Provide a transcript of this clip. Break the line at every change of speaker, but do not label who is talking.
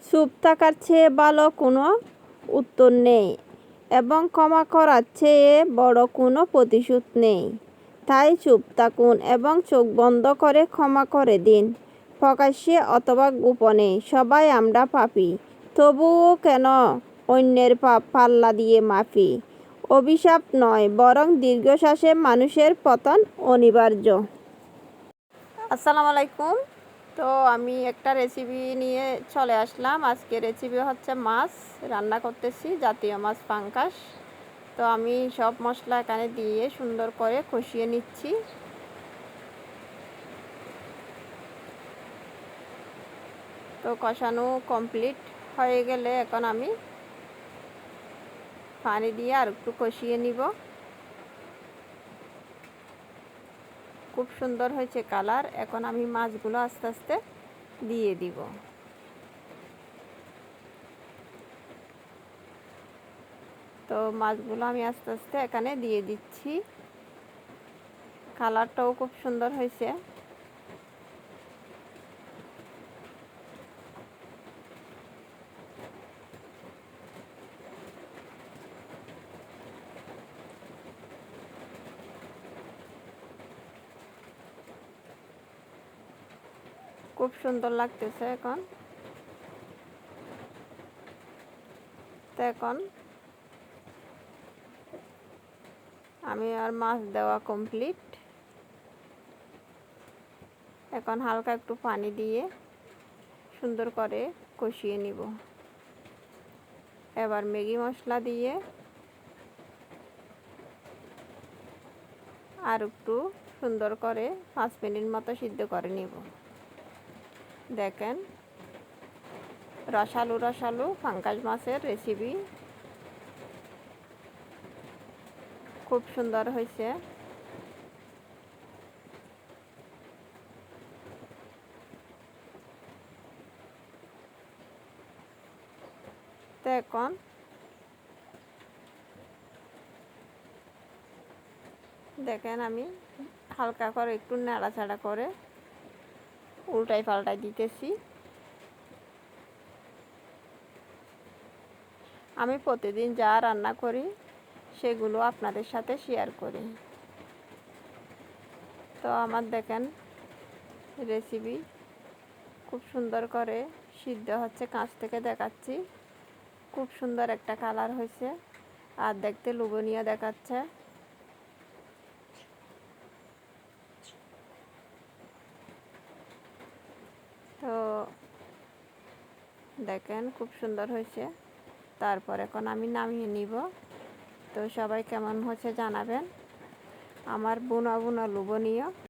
চুপ থাকার চেয়ে ভালো কোনো উত্তর নেই এবং ক্ষমা করার চেয়ে বড় কোনো প্রতিশোধ নেই। তাই চুপ থাকুন এবং চোখ বন্ধ করে ক্ষমা করে দিন। প্রকাশ্যে অথবা গোপনে সবাই আমরা পাপী। তবুও কেন অন্যের পাপ পাল্লা দিয়ে মাপি? অভিশাপ নয়, বরং দীর্ঘশ্বাসে মানুষের পতন অনিবার্য। আসসালামু আলাইকুম। তো আমি একটা রেসিপি নিয়ে চলে আসলাম। আজকে রেসিপি হচ্ছে মাছ রান্না করতেছি, জাতীয় মাছ পাঙ্গাস। তো আমি সব মশলা এখানে দিয়ে সুন্দর করে কষিয়ে নিচ্ছি। তো কষানো কমপ্লিট হয়ে গেলে এখন আমি পানি দিয়ে আর একটু কষিয়ে নিব। খুব সুন্দর হয়েছে কালার। এখন আমি মাছগুলো আস্তে আস্তে দিয়ে দিব। তো মাছগুলো আমি আস্তে আস্তে এখানে দিয়ে দিচ্ছি। কালারটাও খুব সুন্দর হয়েছে। খুব সুন্দর লাগতেছে এখন। তো এখন আমি আর মাছ দেওয়া কমপ্লিট। এখন হালকা একটু পানি দিয়ে সুন্দর করে কষিয়ে নিব। এবার ম্যাগি মশলা দিয়ে আর একটু সুন্দর করে 5 মিনিট মতো সিদ্ধ করে নিব। দেখেন, রসালো রসালো পাঙ্গাস মাছের রেসিপি খুব সুন্দর হয়েছে। তো এখন দেখেন আমি হালকা করে একটু নাড়াচাড়া করে উল্টাই পাল্টাই দিতেছি। আমি প্রতিদিন যা রান্না করি সেগুলো আপনাদের সাথে শেয়ার করি। তো আমার দেখেন রেসিপি খুব সুন্দর করে সিদ্ধ হচ্ছে, কাছ থেকে দেখাচ্ছি। খুব সুন্দর একটা কালার হয়েছে আর দেখতে লোভনীয় দেখাচ্ছে। তো দেখেন খুব সুন্দর হয়েছে। তারপর এখন আমি নামিয়ে নিব। তো সবাই কেমন হচ্ছে জানাবেন। আমার বুনা বুনা লোভনীয়